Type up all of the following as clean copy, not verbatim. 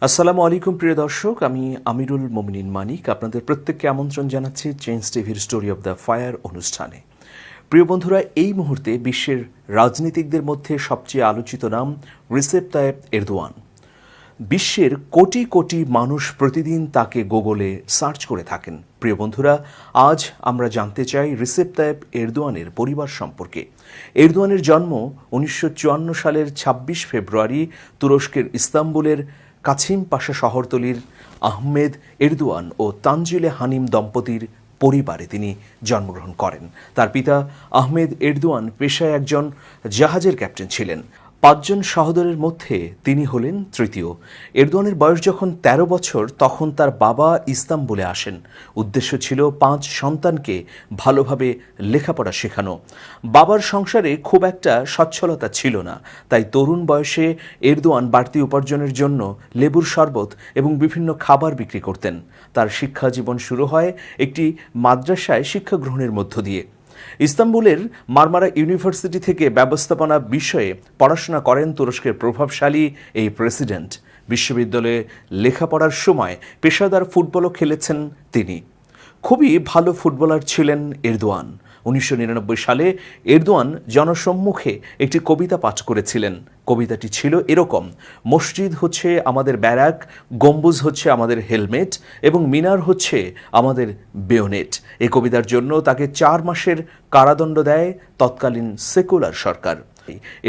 আসসালামু আলাইকুম প্রিয় দর্শক, আমি আমিরুল মোমিনিন মানিক আপনাদের প্রত্যেককে আমন্ত্রণ জানাচ্ছি চেঞ্জ টিভির স্টোরি অব দ্য ফায়ার অনুষ্ঠানে। প্রিয় বন্ধুরা, এই মুহূর্তে বিশ্বের রাজনীতিকদের মধ্যে সবচেয়ে আলোচিত নাম রিসেপ তাইয়েপ এরদোয়ান। বিশ্বের কোটি কোটি মানুষ প্রতিদিন তাকে গুগলে সার্চ করে থাকেন। প্রিয় বন্ধুরা, আজ আমরা জানতে চাই রিসেপ তাইয়েপ এরদোয়ানের পরিবার সম্পর্কে। এরদোয়ানের জন্ম 1954 সালের 26 ফেব্রুয়ারি তুরস্কের ইস্তাম্বুলের কাছিম পাশা শহরতলির আহমেদ এরদোয়ান ও তানজিলে হানিম দম্পতির পরিবারে তিনি জন্মগ্রহণ করেন। তার পিতা আহমেদ এরদোয়ান পেশায় একজন জাহাজের ক্যাপ্টেন ছিলেন। 5 জন সহোদরের মধ্যে তিনি হলেন তৃতীয়। এরদোয়ানের বয়স যখন 13 বছর তখন তার বাবা ইস্তাম্বুলে আসেন। উদ্দেশ্য ছিল 5 সন্তানকে ভালোভাবে লেখাপড়া শেখানো। বাবার সংসারে খুব একটা সচ্ছলতা ছিল না, তাই তরুণ বয়সে এরদোয়ান বাড়তি উপার্জনের জন্য লেবুর শরবত এবং বিভিন্ন খাবার বিক্রি করতেন। তার শিক্ষা জীবন শুরু হয় একটি মাদ্রাসায় শিক্ষা গ্রহণের মধ্য দিয়ে। ইস্তাম্বুলের মারমারা ইউনিভার্সিটি থেকে ব্যবস্থাপনা বিষয়ে পড়াশোনা করেন তুরস্কের প্রভাবশালী এই প্রেসিডেন্ট। বিশ্ববিদ্যালয়ে লেখাপড়ার সময় পেশাদার ফুটবলও খেলেছেন তিনি। খুবই ভালো ফুটবলার ছিলেন এরদোয়ান। 1999 সালে এরদোয়ান জনসম্মুখে একটি কবিতা পাঠ করেছিলেন। কবিতাটি ছিল এরকম: মসজিদ হচ্ছে আমাদের ব্যারাক, গম্বুজ হচ্ছে আমাদের হেলমেট এবং মিনার হচ্ছে আমাদের বেয়োনেট। এই কবিতার জন্য তাকে 4 মাসের কারাদণ্ড দেয় তৎকালীন সেকুলার সরকার।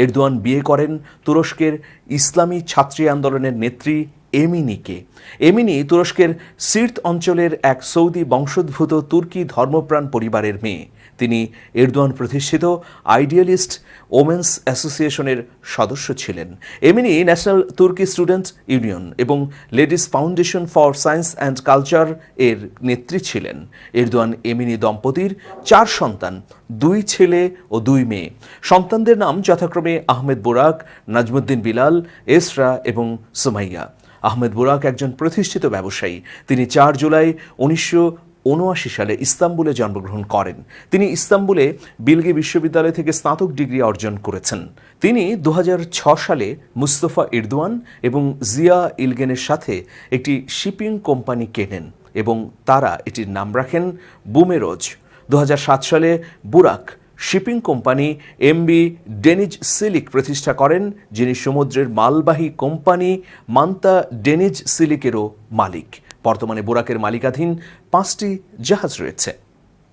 এরদোয়ান বিয়ে করেন তুরস্কের ইসলামী ছাত্রী আন্দোলনের নেত্রী এমিনিকে। এমিনি তুরস্কের সির্ত অঞ্চলের এক সৌদি বংশোদ্ভূত তুর্কি ধর্মপ্রাণ পরিবারের মেয়ে। তিনি এরদোয়ান প্রতিষ্ঠিত আইডিয়ালিস্ট ওমেন্স অ্যাসোসিয়েশনের সদস্য ছিলেন। এমিনি ন্যাশনাল তুর্কি স্টুডেন্ট ইউনিয়ন এবং ladies foundation for science and culture এর নেত্রী ছিলেন। এরদোয়ান এমিনি দম্পতির 4 সন্তান, 2 ছেলে ও 2 মেয়ে। সন্তানদের নাম যথাক্রমে আহমেদ বুরাক, নাজমুদ্দিন বিলাল, এসরা এবং সুমাইয়া। আহমেদ বুরাক একজন প্রতিষ্ঠিত ব্যবসায়ী। তিনি 4 জুলাই 1979 সালে ইস্তাম্বুলে জন্মগ্রহণ করেন। তিনি ইস্তাম্বুলে বিলগি বিশ্ববিদ্যালয় থেকে স্নাতক ডিগ্রি অর্জন করেছেন। তিনি 2006 সালে মুস্তফা এরদোয়ান এবং জিয়া ইলগেনের সাথে একটি শিপিং কোম্পানি কেনেন এবং তারা এটির নাম রাখেন বুমেরোজ। 2007 সালে বুরাক শিপিং কোম্পানি এমবি ডেনিজ সিলিক প্রতিষ্ঠা করেন, যিনি সমুদ্রের মালবাহী কোম্পানি মান্তা ডেনিজ সিলিকেরও মালিক। বর্তমানে বুরাকের মালিকাধীন 5টি জাহাজ রয়েছে।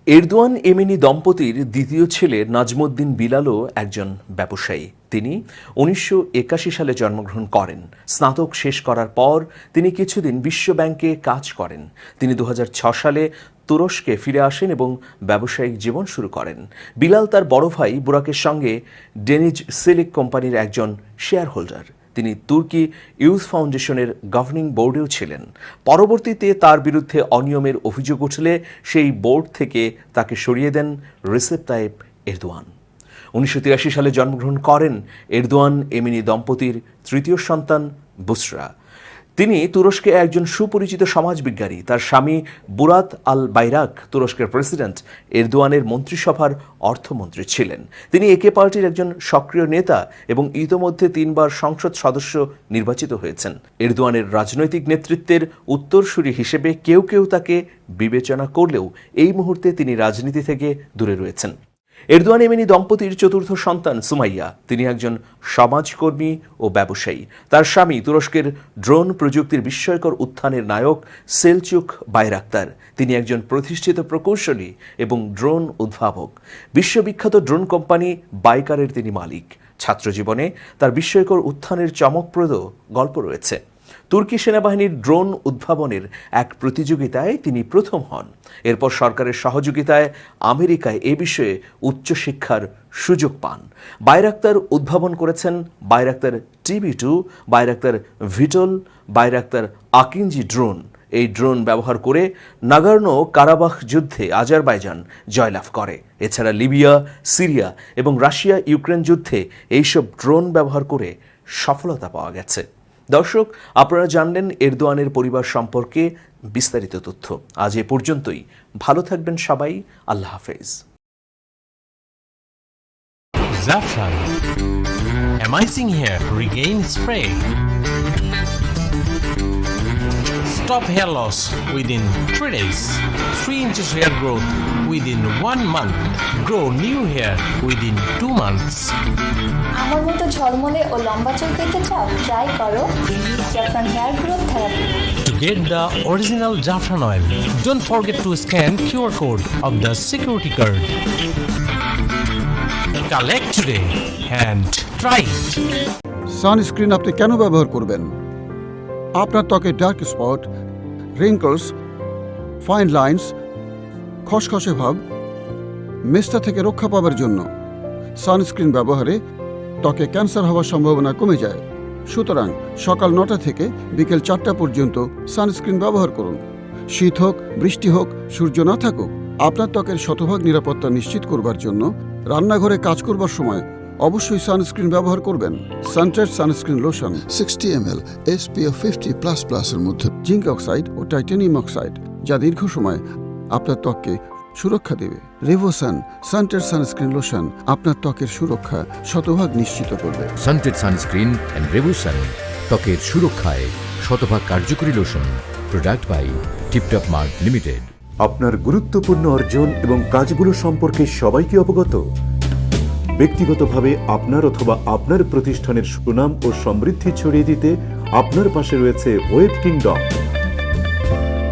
এরদোয়ান এমিনি দম্পতির দ্বিতীয় ছেলে নাজমুদ্দিন বিলালও একজন ব্যবসায়ী। তিনি 1981 সালে জন্মগ্রহণ করেন। স্নাতক শেষ করার পর তিনি কিছুদিন বিশ্ব ব্যাংকে কাজ করেন। তিনি 2006 সালে তুরস্কে ফিরে আসেন এবং ব্যবসায়িক জীবন শুরু করেন। বিলাল তার বড় ভাই বুরাকের সঙ্গে ডেনিজ সিলিক কোম্পানির একজন শেয়ার হোল্ডার। তিনি তুর্কি ইউথ ফাউন্ডেশনের গভর্নিং বোর্ডেও ছিলেন। পরবর্তীতে তার বিরুদ্ধে অনিয়মের অভিযোগ উঠলে সেই বোর্ড থেকে তাকে সরিয়ে দেন রিসেপ তাইয়েপ এরদোয়ান। 1983 সালে জন্মগ্রহণ করেন এরদোয়ান এমিনি দম্পতির তৃতীয় সন্তান বুসরা। তিনি তুরস্কে একজন সুপরিচিত সমাজবিজ্ঞানী। তার স্বামী বুরাত আল বাইরাক তুরস্কের প্রেসিডেন্ট এরদোয়ানের মন্ত্রিসভার অর্থমন্ত্রী ছিলেন। তিনি একে পার্টির একজন সক্রিয় নেতা এবং ইতোমধ্যে 3 বার সংসদ সদস্য নির্বাচিত হয়েছেন। এরদোয়ানের রাজনৈতিক নেতৃত্বের উত্তরসূরি হিসেবে কেউ কেউ তাকে বিবেচনা করলেও এই মুহূর্তে তিনি রাজনীতি থেকে দূরে রয়েছেন। এরদোয়ান এমিনি দম্পতির চতুর্থ সন্তান সুমাইয়া। তিনি একজন সমাজকর্মী ও ব্যবসায়ী। তার স্বামী তুরস্কের ড্রোন প্রযুক্তির বিস্ময়কর উত্থানের নায়ক সেলচুক বাইরাক্তার। তিনি একজন প্রতিষ্ঠিত প্রকৌশলী এবং ড্রোন উদ্ভাবক। বিশ্ববিখ্যাত ড্রোন কোম্পানি বাইকারের তিনি মালিক। ছাত্রজীবনে তার বিস্ময়কর উত্থানের চমকপ্রদ গল্প রয়েছে। তুর্কি সেনাবাহিনীর ড্রোন উদ্ভাবনের এক প্রতিযোগিতায় তিনি প্রথম হন। এরপর সরকারের সহযোগিতায় আমেরিকায় এ বিষয়ে উচ্চশিক্ষার সুযোগ পান। বাইরাক্তার উদ্ভাবন করেছেন বাইরাক্তার TB2, বাইরাক্তার ভিটল, বাইরাক্তার আকিঞ্জি ড্রোন। এই ড্রোন ব্যবহার করে নাগর্নো কারাবাখ যুদ্ধে আজারবাইজান জয়লাভ করে। এছাড়া লিবিয়া, সিরিয়া এবং রাশিয়া ইউক্রেন যুদ্ধে এইসব ড্রোন ব্যবহার করে সফলতা পাওয়া গেছে। দর্শক, আপনারা জানলেন এরদোয়ানের পরিবার সম্পর্কে বিস্তারিত তথ্য। আজ এ পর্যন্তই। ভালো থাকবেন সবাই। আল্লাহ হাফেজ। Zafran, amazing hair regain spray. Stop hair loss within 3 days. 3 inches hair growth within 1 month. Grow new hair within 2 months. আমার মতো ঝলমলে ও লম্বা চুল পেতে চাও? ট্রাই করো Zafran hair growth therapy. To get the original Jaffran oil, don't forget to scan QR code of the security card. Collect today and try it. Sunscreen আপনি কেন ব্যবহার করবেন? আপনার ত্বকে dark spot, wrinkles, fine lines, খসখসে ভাব, মেস্তা থেকে রক্ষা পাওয়ার জন্য সানস্ক্রিন ব্যবহারে ত্বকে ক্যান্সার হওয়ার সম্ভাবনা কমে যায়। সুতরাং সকাল 9টা থেকে বিকেল 4টা পর্যন্ত সানস্ক্রিন ব্যবহার করুন। শীত হোক, বৃষ্টি হোক, সূর্য না থাকুক, আপনার ত্বকের শতভাগ নিরাপত্তা নিশ্চিত করবার জন্য রান্নাঘরে কাজ করবার সময় অবশ্যই সানস্ক্রিন ব্যবহার করবেন। সানটেড সানস্ক্রিন লোশন 60 ml SPF 50++ এর মধ্যে জিঙ্ক অক্সাইড ও টাইটানিয়াম অক্সাইড, যা দীর্ঘ সময় আপনার ত্বককে সুরক্ষা দেবে। রেভোসান সানটেড সানস্ক্রিন লোশন আপনার ত্বকের সুরক্ষা শতভাগ নিশ্চিত করবে। সানটেড সানস্ক্রিন অ্যান্ড রেভোসান ত্বকের সুরক্ষায় শতভাগ কার্যকরী lotion. Product by Tiptop mart limited. আপনার গুরুত্বপূর্ণ অর্জন এবং কাজগুলো সম্পর্কে সবাই কি অবগত? ব্যক্তিগতভাবে আপনার অথবা আপনার প্রতিষ্ঠানের সুনাম ও সমৃদ্ধি ছড়িয়ে দিতে আপনার পাশে রয়েছে web kingdom.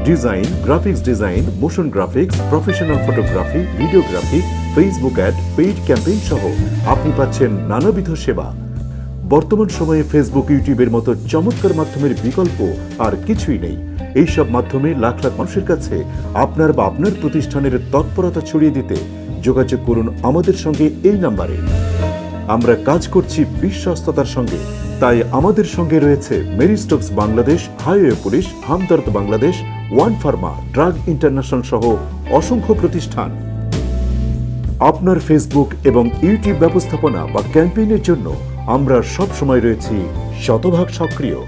Design, graphics design, motion graphics, professional photography, videography, Facebook ad, paid campaign সহ আপনি পাচ্ছেন নানাবিধ সেবা। বর্তমান সময়ে ফেসবুক, ইউটিউবের মতো চমৎকার মাধ্যমের বিকল্প আর কিছুই নেই। এইসব মাধ্যমে লাখ লাখ মানুষের কাছে আপনার বা আপনার প্রতিষ্ঠানের তৎপরতা ছড়িয়ে দিতে যোগাযোগ করুন আমাদের সঙ্গে এই নাম্বারে। আমরা কাজ করছি বিশ্বস্ততার সঙ্গে, তাই আমাদের সঙ্গে রয়েছে Marie Stopes Bangladesh, highway police, Hamdard Bangladesh, one pharma, drug international সহ অসংখ্য প্রতিষ্ঠান। আপনার ফেসবুক এবং ইউটিউব ব্যবস্থাপনা বা ক্যাম্পেইনের জন্য আমরা সব সময় রয়েছি শতভাগ সক্রিয়।